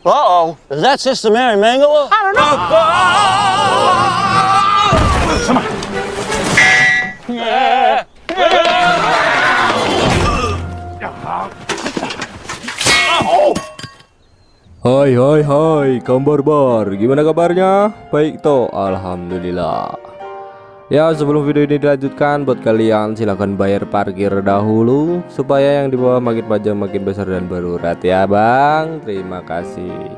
Uh-oh. Is that Sister Mary Mangala? I don't know. Come on. Hai, Gambar Bar, gimana kabarnya? Baik toh, alhamdulillah. Ya, sebelum video ini dilanjutkan, buat kalian silahkan bayar parkir dahulu supaya yang di bawah makin panjang, makin besar dan berurat ya bang. Terima kasih.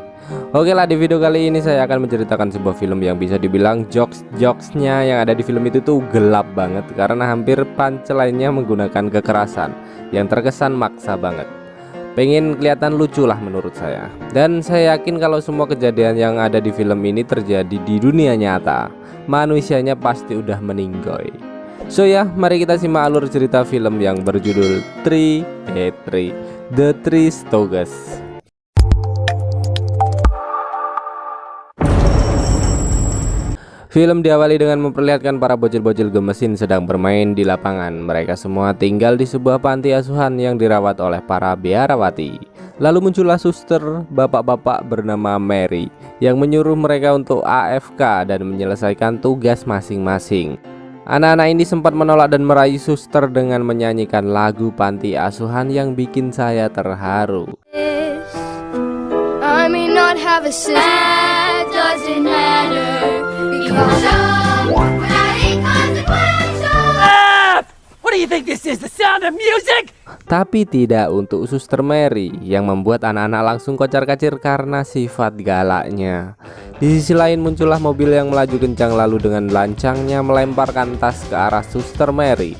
Oke lah, di video kali ini saya akan menceritakan sebuah film yang bisa dibilang jokes-jokesnya yang ada di film itu tuh gelap banget, karena hampir punchline-nya menggunakan kekerasan yang terkesan maksa banget. Pengen kelihatan lucu lah menurut saya. Dan saya yakin kalau semua kejadian yang ada di film ini terjadi di dunia nyata, manusianya pasti udah meninggoy. So ya, mari kita simak alur cerita film yang berjudul The Three Stooges. Film diawali dengan memperlihatkan para bocil-bocil gemesin sedang bermain di lapangan. Mereka semua tinggal di sebuah panti asuhan yang dirawat oleh para biarawati. Lalu muncullah suster bapak-bapak bernama Mary yang menyuruh mereka untuk AFK dan menyelesaikan tugas masing-masing. Anak-anak ini sempat menolak dan merayu suster dengan menyanyikan lagu panti asuhan yang bikin saya terharu. I may not have a sister, that doesn't matter, because What do you think this is? The Sound of Music? Tapi tidak untuk suster Mary yang membuat anak-anak langsung kocar-kacir karena sifat galaknya. Di sisi lain muncullah mobil yang melaju kencang lalu dengan lancangnya melemparkan tas ke arah suster Mary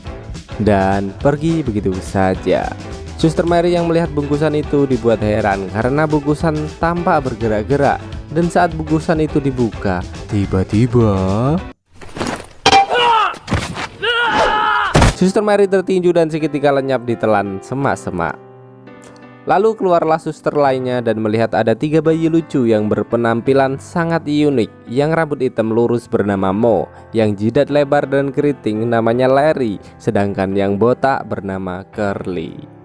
dan pergi begitu saja. Suster Mary yang melihat bungkusan itu dibuat heran karena bungkusan tampak bergerak-gerak, dan saat bungkusan itu dibuka, tiba-tiba Suster Mary tertinju dan seketika lenyap ditelan semak-semak. Lalu keluarlah suster lainnya dan melihat ada 3 bayi lucu yang berpenampilan sangat unik, yang rambut hitam lurus bernama Mo, yang jidat lebar dan keriting namanya Larry, sedangkan yang botak bernama Curly.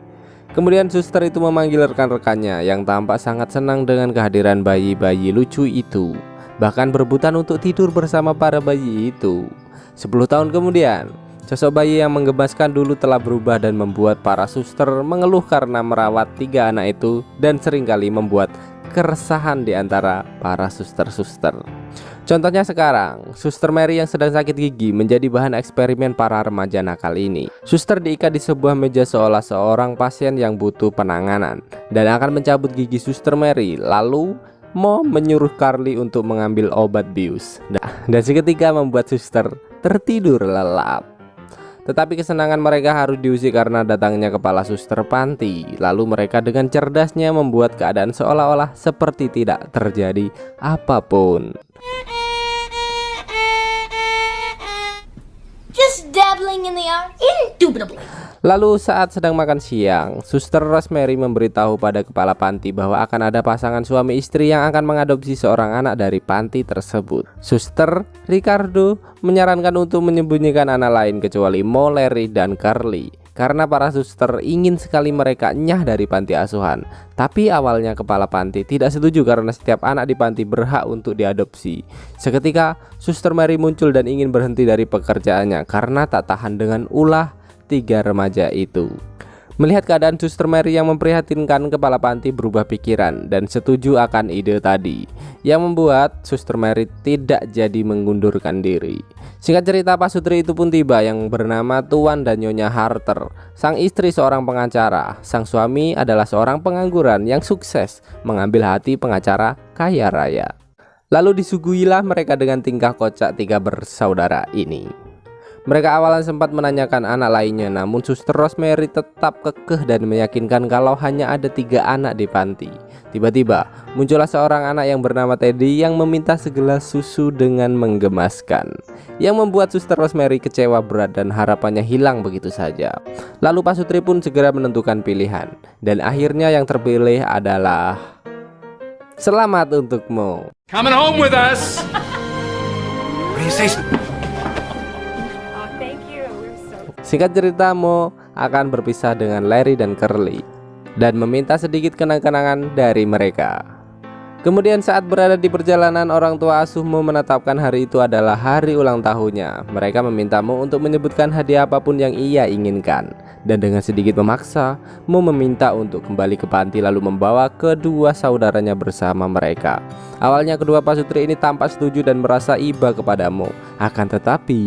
Kemudian suster itu memanggil rekan-rekannya yang tampak sangat senang dengan kehadiran bayi-bayi lucu itu, bahkan berebutan untuk tidur bersama para bayi itu. 10 tahun kemudian, sosok bayi yang menggemaskan dulu telah berubah dan membuat para suster mengeluh karena merawat 3 anak itu dan seringkali membuat keresahan di antara para suster-suster. Contohnya sekarang, suster Mary yang sedang sakit gigi menjadi bahan eksperimen para remaja nakal ini. Suster diikat di sebuah meja seolah seorang pasien yang butuh penanganan dan akan mencabut gigi suster Mary. Lalu Mo menyuruh Carly untuk mengambil obat bius dan seketika membuat suster tertidur lelap. Tetapi kesenangan mereka harus diusik karena datangnya kepala suster panti. Lalu mereka dengan cerdasnya membuat keadaan seolah-olah seperti tidak terjadi apapun. just dabbling in the art, indubitably. Lalu saat sedang makan siang, Suster Rosemary memberitahu pada kepala panti bahwa akan ada pasangan suami istri yang akan mengadopsi seorang anak dari panti tersebut. Suster Ricardo menyarankan untuk menyembunyikan anak lain kecuali Mo, Larry, dan Carly, karena para suster ingin sekali mereka nyah dari panti asuhan. Tapi awalnya kepala panti tidak setuju karena setiap anak di panti berhak untuk diadopsi. Seketika Suster Mary muncul dan ingin berhenti dari pekerjaannya karena tak tahan dengan ulah 3 remaja itu. Melihat keadaan Suster Mary yang memprihatinkan, kepala panti berubah pikiran dan setuju akan ide tadi, yang membuat Suster Mary tidak jadi mengundurkan diri. Singkat cerita, pasutri itu pun tiba yang bernama Tuan dan Nyonya Harter. Sang istri seorang pengacara, sang suami adalah seorang pengangguran yang sukses mengambil hati pengacara kaya raya. Lalu disuguhilah mereka dengan tingkah kocak 3 bersaudara ini. Mereka awalnya sempat menanyakan anak lainnya, namun Suster Rosemary tetap kekeh dan meyakinkan kalau hanya ada 3 anak di panti. Tiba-tiba muncullah seorang anak yang bernama Teddy yang meminta segelas susu dengan menggemaskan, yang membuat Suster Rosemary kecewa berat dan harapannya hilang begitu saja. Lalu pasutri pun segera menentukan pilihan, dan akhirnya yang terpilih adalah selamat untukmu. Coming home with us. What do you say? Singkat cerita, Mo akan berpisah dengan Larry dan Curly dan meminta sedikit kenang-kenangan dari mereka. Kemudian saat berada di perjalanan, orang tua asuh Mo menetapkan hari itu adalah hari ulang tahunnya. Mereka meminta Mo untuk menyebutkan hadiah apapun yang ia inginkan. Dan dengan sedikit memaksa, Mo meminta untuk kembali ke panti lalu membawa kedua saudaranya bersama mereka. Awalnya kedua pasutri ini tampak setuju dan merasa iba kepada Mo. Akan tetapi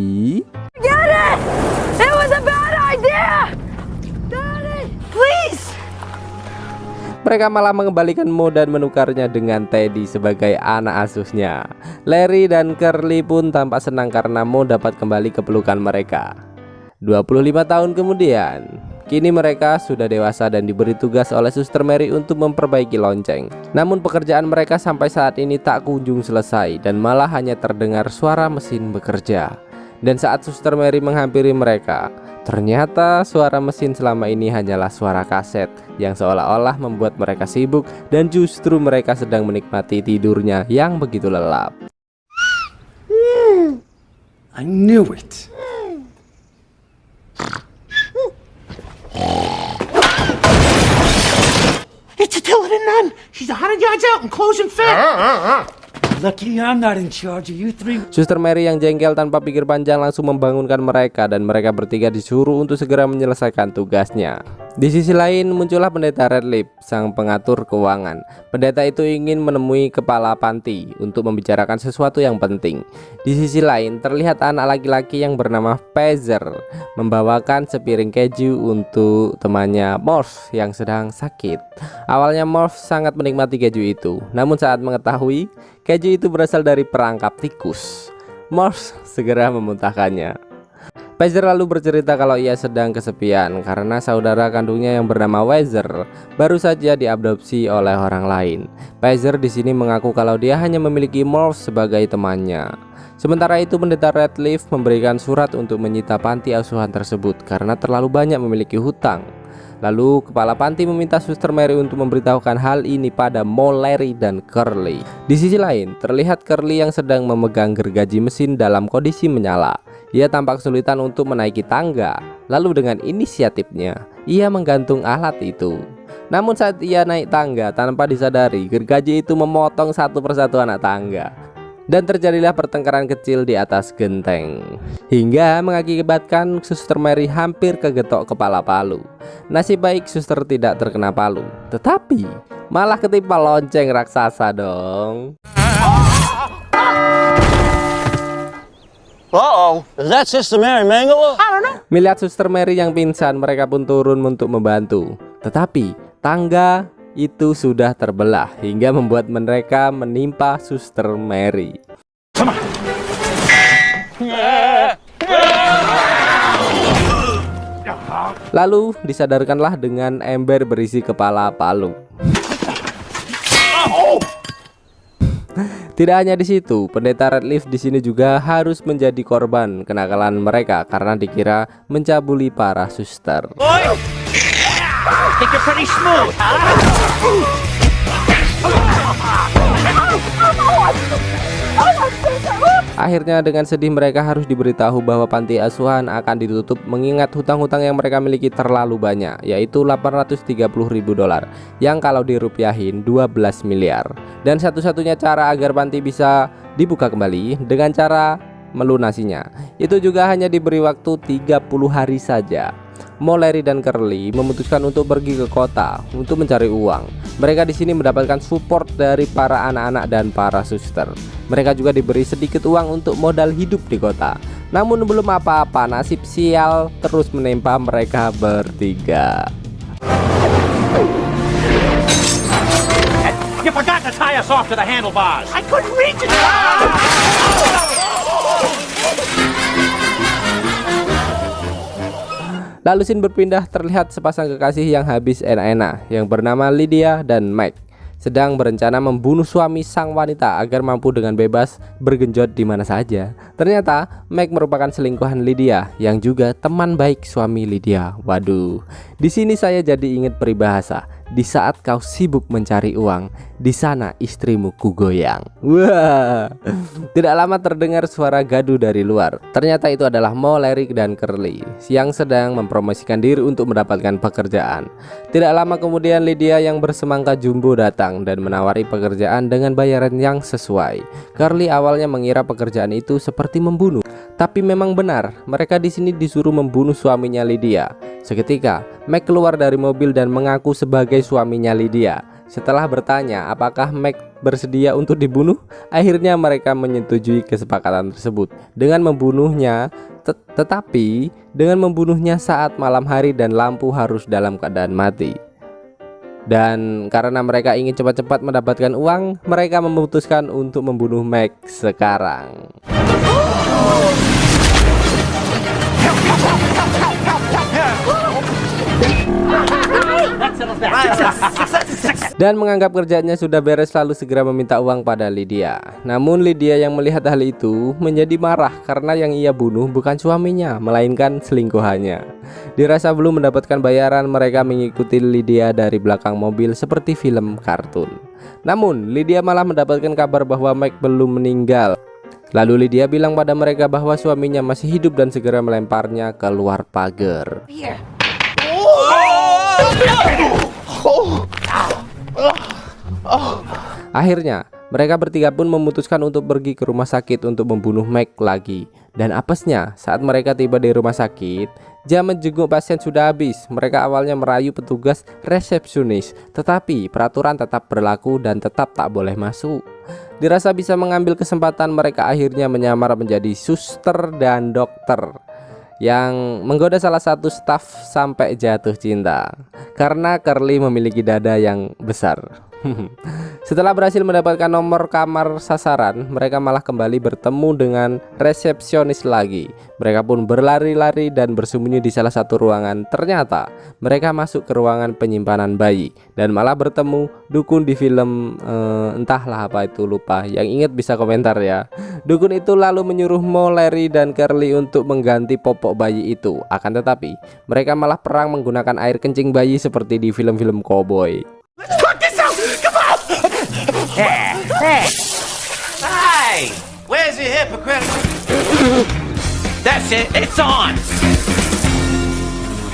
It was a bad idea! Daddy, please! mereka malah mengembalikan Mo dan menukarnya dengan Teddy sebagai anak asuhnya. Larry dan Curly pun tampak senang karena Mo dapat kembali ke pelukan mereka. 25 tahun kemudian, kini mereka sudah dewasa dan diberi tugas oleh Suster Mary untuk memperbaiki lonceng. Namun pekerjaan mereka sampai saat ini tak kunjung selesai dan malah hanya terdengar suara mesin bekerja. Dan saat Suster Mary menghampiri mereka, ternyata suara mesin selama ini hanyalah suara kaset yang seolah-olah membuat mereka sibuk dan justru mereka sedang menikmati tidurnya yang begitu lelap. I knew it. It's Attila the Nun. She's 100 yards out and closing fast. Lucky I'm not in charge of you three. Suster Mary yang jengkel tanpa pikir panjang langsung membangunkan mereka dan mereka bertiga disuruh untuk segera menyelesaikan tugasnya. Di sisi lain muncullah pendeta Redleaf, sang pengatur keuangan. Pendeta itu ingin menemui kepala panti untuk membicarakan sesuatu yang penting. Di sisi lain terlihat anak laki-laki yang bernama Pazer membawakan sepiring keju untuk temannya Morph yang sedang sakit. Awalnya Morph sangat menikmati keju itu, namun saat mengetahui keju itu berasal dari perangkap tikus, Morph segera memuntahkannya. Pazer lalu bercerita kalau ia sedang kesepian karena saudara kandungnya yang bernama Wezer baru saja diadopsi oleh orang lain. Pazer di sini mengaku kalau dia hanya memiliki Morph sebagai temannya. Sementara itu pendeta Redleaf memberikan surat untuk menyita panti asuhan tersebut karena terlalu banyak memiliki hutang. Lalu kepala panti meminta Suster Mary untuk memberitahukan hal ini pada Mo, Larry, dan Curly. Di sisi lain terlihat Curly yang sedang memegang gergaji mesin dalam kondisi menyala. Ia tampak kesulitan untuk menaiki tangga. Lalu dengan inisiatifnya ia menggantung alat itu. Namun saat ia naik tangga tanpa disadari, gergaji itu memotong satu persatu anak tangga. Dan terjadilah pertengkaran kecil di atas genteng hingga mengakibatkan Suster Mary hampir kegetok kepala palu. Nasib baik Suster tidak terkena palu, tetapi malah ketimpa lonceng raksasa dong. Uh-oh. Is that Sister Mary Mangala? Melihat Suster Mary yang pingsan, mereka pun turun untuk membantu. Tetapi tangga itu sudah terbelah hingga membuat mereka menimpa Suster Mary. Lalu disadarkanlah dengan ember berisi kepala palu. Tidak hanya di situ, pendeta Redleaf di sini juga harus menjadi korban kenakalan mereka karena dikira mencabuli para suster. Think you're pretty smooth, huh? Akhirnya dengan sedih mereka harus diberitahu bahwa panti asuhan akan ditutup mengingat hutang-hutang yang mereka miliki terlalu banyak, yaitu $830.000 yang kalau dirupiahin 12 miliar. Dan satu-satunya cara agar panti bisa dibuka kembali dengan cara melunasinya, itu juga hanya diberi waktu 30 hari saja. Mo, Larry, dan Curly memutuskan untuk pergi ke kota untuk mencari uang. Mereka di sini mendapatkan support dari para anak-anak dan para suster. Mereka juga diberi sedikit uang untuk modal hidup di kota. Namun belum apa-apa, nasib sial terus menimpa mereka bertiga. You forgot to tie us off to the handlebars. I couldn't reach it. Lalu scene berpindah, terlihat sepasang kekasih yang habis enak-enak yang bernama Lydia dan Mike sedang berencana membunuh suami sang wanita agar mampu dengan bebas bergenjot di mana saja. Ternyata Mike merupakan selingkuhan Lydia yang juga teman baik suami Lydia. Waduh, di sini saya jadi ingat peribahasa, di saat kau sibuk mencari uang, di sana istrimu kugoyang. Wah. Tidak lama terdengar suara gaduh dari luar. Ternyata itu adalah Mo, Larry, dan Curly yang sedang mempromosikan diri untuk mendapatkan pekerjaan. Tidak lama kemudian Lydia yang bersemangka jumbo datang dan menawari pekerjaan dengan bayaran yang sesuai. Curly awalnya mengira pekerjaan itu seperti membunuh, tapi memang benar, mereka di sini disuruh membunuh suaminya Lydia. Seketika, Meg keluar dari mobil dan mengaku sebagai suaminya Lydia. Setelah bertanya apakah Meg bersedia untuk dibunuh, akhirnya mereka menyetujui kesepakatan tersebut dengan membunuhnya, tetapi dengan membunuhnya saat malam hari dan lampu harus dalam keadaan mati. Dan karena mereka ingin cepat-cepat mendapatkan uang, mereka memutuskan untuk membunuh Meg sekarang. Dan menganggap kerjanya sudah beres lalu segera meminta uang pada Lydia. Namun Lydia yang melihat hal itu menjadi marah karena yang ia bunuh bukan suaminya melainkan selingkuhannya. Dirasa belum mendapatkan bayaran, mereka mengikuti Lydia dari belakang mobil seperti film kartun. Namun Lydia malah mendapatkan kabar bahwa Meg belum meninggal. Lalu Lydia bilang pada mereka bahwa suaminya masih hidup dan segera melemparnya keluar pagar. Akhirnya mereka bertiga pun memutuskan untuk pergi ke rumah sakit untuk membunuh Meg lagi. Dan apesnya saat mereka tiba di rumah sakit, jam menjenguk pasien sudah habis. Mereka awalnya merayu petugas resepsionis, tetapi peraturan tetap berlaku dan tetap tak boleh masuk. Dirasa bisa mengambil kesempatan, mereka akhirnya menyamar menjadi suster dan dokter yang menggoda salah satu staf sampai jatuh cinta karena Curly memiliki dada yang besar. Setelah berhasil mendapatkan nomor kamar sasaran, mereka malah kembali bertemu dengan resepsionis lagi. Mereka pun berlari-lari dan bersembunyi di salah satu ruangan. Ternyata mereka masuk ke ruangan penyimpanan bayi dan malah bertemu dukun di film entahlah apa itu, lupa. Yang ingat bisa komentar ya. Dukun itu lalu menyuruh Mo, Larry, dan Curly untuk mengganti popok bayi itu. Akan tetapi mereka malah perang menggunakan air kencing bayi seperti di film-film cowboy. Hey, where's your hypocrite? That's it, it's on.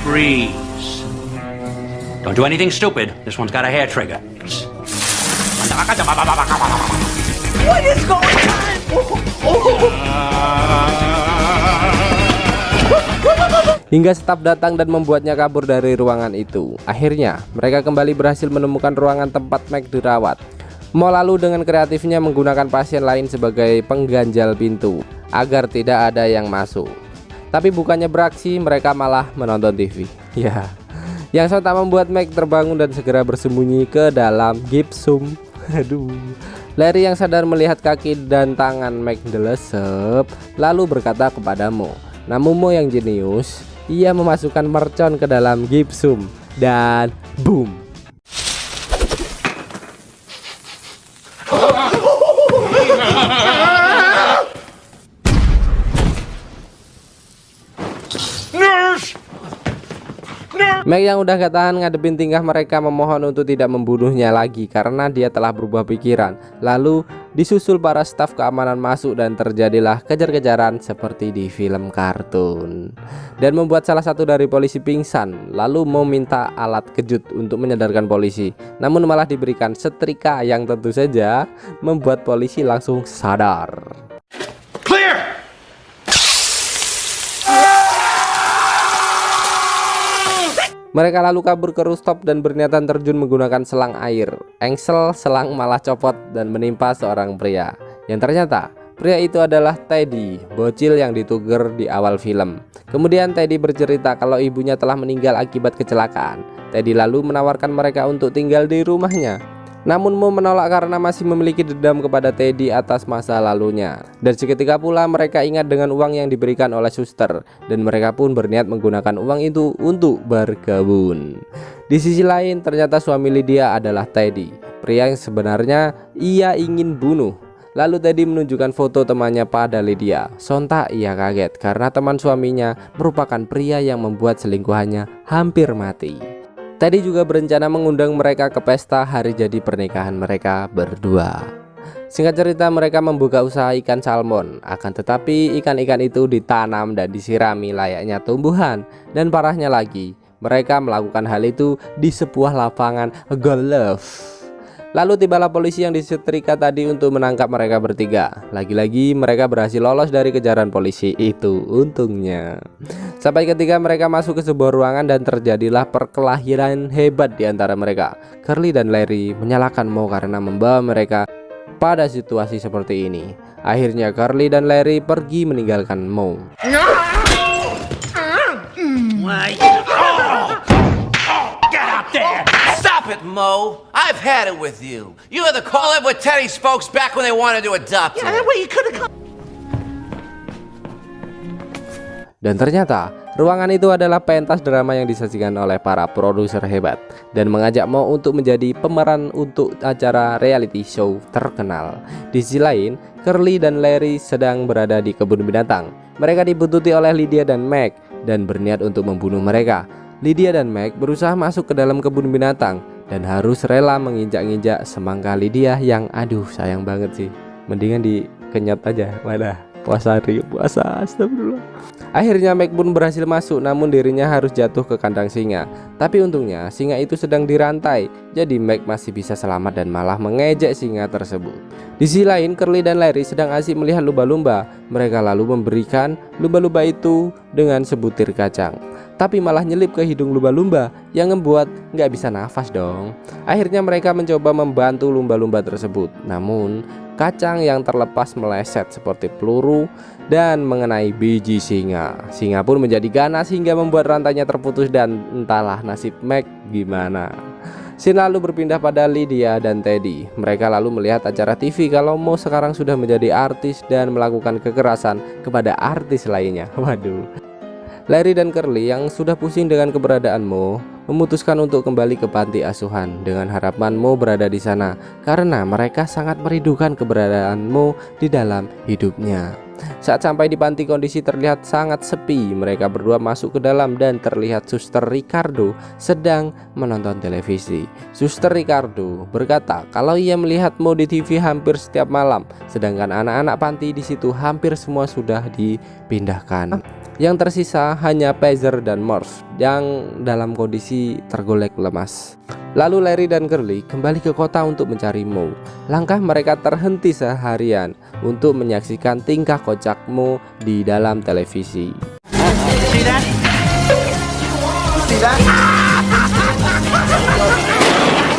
Freeze. Don't do anything stupid. This one's got a hair trigger. What is going on? Hingga staf datang dan membuatnya kabur dari ruangan itu. Akhirnya mereka kembali berhasil menemukan ruangan tempat Meg dirawat. Mo lalu dengan kreatifnya menggunakan pasien lain sebagai pengganjal pintu agar tidak ada yang masuk. Tapi bukannya beraksi, mereka malah menonton TV. Ya, yang sontak membuat Meg terbangun dan segera bersembunyi ke dalam gipsum. Aduh. Larry yang sadar melihat kaki dan tangan Meg delesep lalu berkata kepada Mo. Namun Mo yang jenius, ia memasukkan mercon ke dalam gipsum dan boom. Meg yang udah gak tahan ngadepin tingkah mereka memohon untuk tidak membunuhnya lagi karena dia telah berubah pikiran. Lalu disusul para staf keamanan masuk dan terjadilah kejar-kejaran seperti di film kartun. Dan membuat salah satu dari polisi pingsan, lalu meminta alat kejut untuk menyadarkan polisi. Namun malah diberikan setrika yang tentu saja membuat polisi langsung sadar. Clear! Mereka lalu kabur ke rooftop dan berniatan terjun menggunakan selang air. Engsel selang malah copot dan menimpa seorang pria. Yang ternyata pria itu adalah Teddy, bocil yang dituger di awal film. Kemudian Teddy bercerita kalau ibunya telah meninggal akibat kecelakaan. Teddy lalu menawarkan mereka untuk tinggal di rumahnya. Namun Mo menolak karena masih memiliki dendam kepada Teddy atas masa lalunya. Dan seketika pula mereka ingat dengan uang yang diberikan oleh suster, dan mereka pun berniat menggunakan uang itu untuk berkebun. Di sisi lain ternyata suami Lydia adalah Teddy, pria yang sebenarnya ia ingin bunuh. Lalu Teddy menunjukkan foto temannya pada Lydia. Sontak ia kaget karena teman suaminya merupakan pria yang membuat selingkuhannya hampir mati. Teddy juga berencana mengundang mereka ke pesta hari jadi pernikahan mereka berdua. Singkat cerita, mereka membuka usaha ikan salmon. Akan tetapi ikan-ikan itu ditanam dan disirami layaknya tumbuhan. Dan parahnya lagi, mereka melakukan hal itu di sebuah lapangan golf. Lalu tibalah polisi yang disetrika tadi untuk menangkap mereka bertiga. Lagi-lagi mereka berhasil lolos dari kejaran polisi itu, untungnya. Sampai ketika mereka masuk ke sebuah ruangan dan terjadilah perkelahian hebat di antara mereka. Curly dan Larry menyalahkan Moe karena membawa mereka pada situasi seperti ini. Akhirnya Curly dan Larry pergi meninggalkan Moe. Get out there! Stop it, Mo! I've had it with you. You had to call up with Teddy's folks back when they wanted to adopt you. Yeah, that way you could have come. Dan ternyata ruangan itu adalah pentas drama yang disajikan oleh para produser hebat dan mengajak Mo untuk menjadi pemeran untuk acara reality show terkenal. Di sisi lain, Curly dan Larry sedang berada di kebun binatang. Mereka dibuntuti oleh Lydia dan Meg dan berniat untuk membunuh mereka. Lydia dan Meg berusaha masuk ke dalam kebun binatang dan harus rela menginjak-injak semangka Lydia yang aduh sayang banget sih. Mendingan dikenyot aja. Wadah, puasa, astagfirullah. Akhirnya Meg pun berhasil masuk, namun dirinya harus jatuh ke kandang singa. Tapi untungnya singa itu sedang dirantai, jadi Meg masih bisa selamat dan malah mengejek singa tersebut. Di sisi lain, Curly dan Larry sedang asik melihat lumba-lumba. Mereka lalu memberikan lumba-lumba itu dengan sebutir kacang, tapi malah nyelip ke hidung lumba-lumba yang membuat nggak bisa nafas dong. Akhirnya mereka mencoba membantu lumba-lumba tersebut, namun kacang yang terlepas meleset seperti peluru dan mengenai biji singa. Singa pun menjadi ganas hingga membuat rantainya terputus dan entahlah nasib Meg gimana. Scene lalu berpindah pada Lydia dan Teddy. Mereka lalu melihat acara TV kalau Mo sekarang sudah menjadi artis dan melakukan kekerasan kepada artis lainnya. Waduh. Larry dan Curly yang sudah pusing dengan keberadaan Mo memutuskan untuk kembali ke panti asuhan dengan harapan Mo berada di sana karena mereka sangat merindukan keberadaan Mo di dalam hidupnya. Saat sampai di panti, kondisi terlihat sangat sepi. Mereka berdua masuk ke dalam dan terlihat Suster Ricardo sedang menonton televisi. Suster Ricardo berkata kalau ia melihat Mo di TV hampir setiap malam, sedangkan anak-anak panti di situ hampir semua sudah dipindahkan. Yang tersisa hanya Pazer dan Morse yang dalam kondisi tergolek lemas. Lalu Larry dan Curly kembali ke kota untuk mencari Mo. Langkah mereka terhenti seharian untuk menyaksikan tingkah kocak Mo di dalam televisi.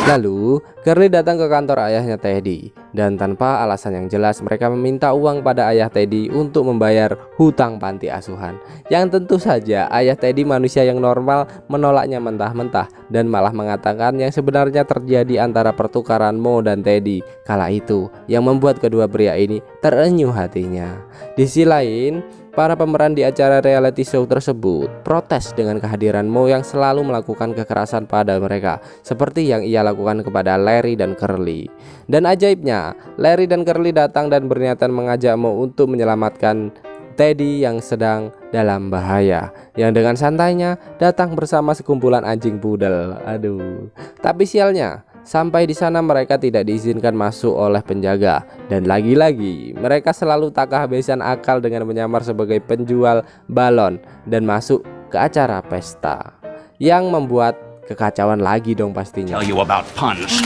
Lalu Curly datang ke kantor ayahnya Teddy dan tanpa alasan yang jelas mereka meminta uang pada ayah Teddy untuk membayar hutang panti asuhan. Yang tentu saja ayah Teddy manusia yang normal menolaknya mentah-mentah dan malah mengatakan yang sebenarnya terjadi antara pertukaran Mo dan Teddy kala itu yang membuat kedua pria ini terenyuh hatinya. Di sisi lain, para pemeran di acara reality show tersebut protes dengan kehadiran Mo yang selalu melakukan kekerasan pada mereka seperti yang ia lakukan kepada Larry dan Curly. Dan ajaibnya, Larry dan Curly datang dan berniatan mengajak Mo untuk menyelamatkan Teddy yang sedang dalam bahaya, yang dengan santainya datang bersama sekumpulan anjing pudel. Aduh. Tapi sialnya, sampai di sana mereka tidak diizinkan masuk oleh penjaga. Dan lagi-lagi mereka selalu tak kehabisan akal dengan menyamar sebagai penjual balon dan masuk ke acara pesta, yang membuat kekacauan lagi dong pastinya. Tell you about puns.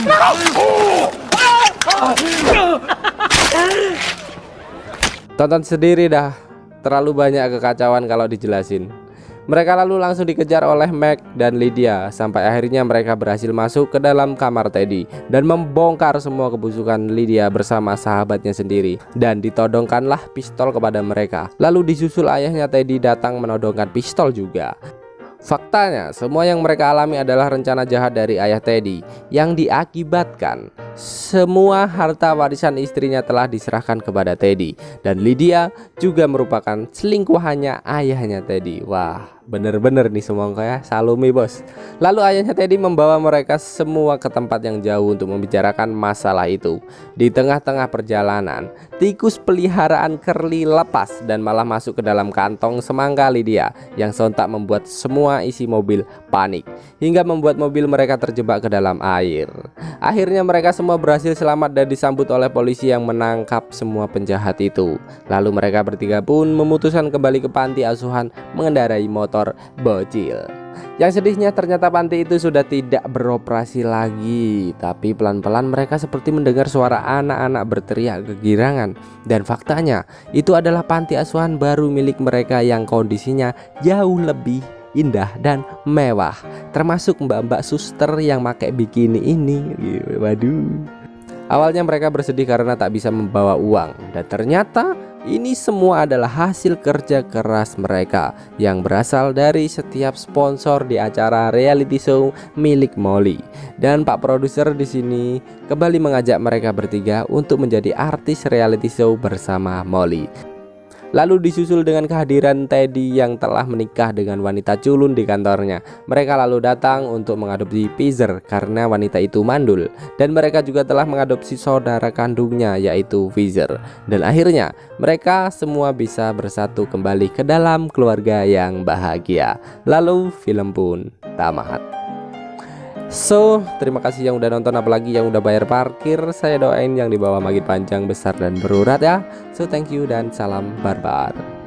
Tonton sendiri dah, terlalu banyak kekacauan kalau dijelasin. Mereka lalu langsung dikejar oleh Meg dan Lydia sampai akhirnya mereka berhasil masuk ke dalam kamar Teddy dan membongkar semua kebusukan Lydia bersama sahabatnya sendiri, dan ditodongkanlah pistol kepada mereka. Lalu disusul ayahnya Teddy datang menodongkan pistol juga. Faktanya, semua yang mereka alami adalah rencana jahat dari ayah Teddy yang diakibatkan semua harta warisan istrinya telah diserahkan kepada Teddy, dan Lydia juga merupakan selingkuhannya ayahnya Teddy. Wah, Bener-bener nih semongko ya, Salome bos. Lalu ayahnya Teddy membawa mereka semua ke tempat yang jauh untuk membicarakan masalah itu. Di tengah-tengah perjalanan, tikus peliharaan Curly lepas dan malah masuk ke dalam kantong semangka Lydia yang sontak membuat semua isi mobil panik hingga membuat mobil mereka terjebak ke dalam air. Akhirnya mereka semua berhasil selamat dan disambut oleh polisi yang menangkap semua penjahat itu. Lalu mereka bertiga pun memutuskan kembali ke panti asuhan mengendarai motor bocil. Yang sedihnya ternyata panti itu sudah tidak beroperasi lagi. Tapi pelan-pelan mereka seperti mendengar suara anak-anak berteriak kegirangan. Dan faktanya itu adalah panti asuhan baru milik mereka yang kondisinya jauh lebih indah dan mewah. Termasuk mbak-mbak suster yang pakai bikini ini. Waduh. Awalnya mereka bersedih karena tak bisa membawa uang. Dan ternyata ini semua adalah hasil kerja keras mereka yang berasal dari setiap sponsor di acara reality show milik Molly. Dan Pak produser di sini kembali mengajak mereka bertiga untuk menjadi artis reality show bersama Molly. Lalu disusul dengan kehadiran Teddy yang telah menikah dengan wanita culun di kantornya. Mereka lalu datang untuk mengadopsi Fizer karena wanita itu mandul. Dan mereka juga telah mengadopsi saudara kandungnya yaitu Fizer. Dan akhirnya mereka semua bisa bersatu kembali ke dalam keluarga yang bahagia. Lalu film pun tamat. So, terima kasih yang udah nonton, apalagi yang udah bayar parkir. Saya doain yang dibawa makin panjang, besar, dan berurat ya. So, thank you dan salam barbar.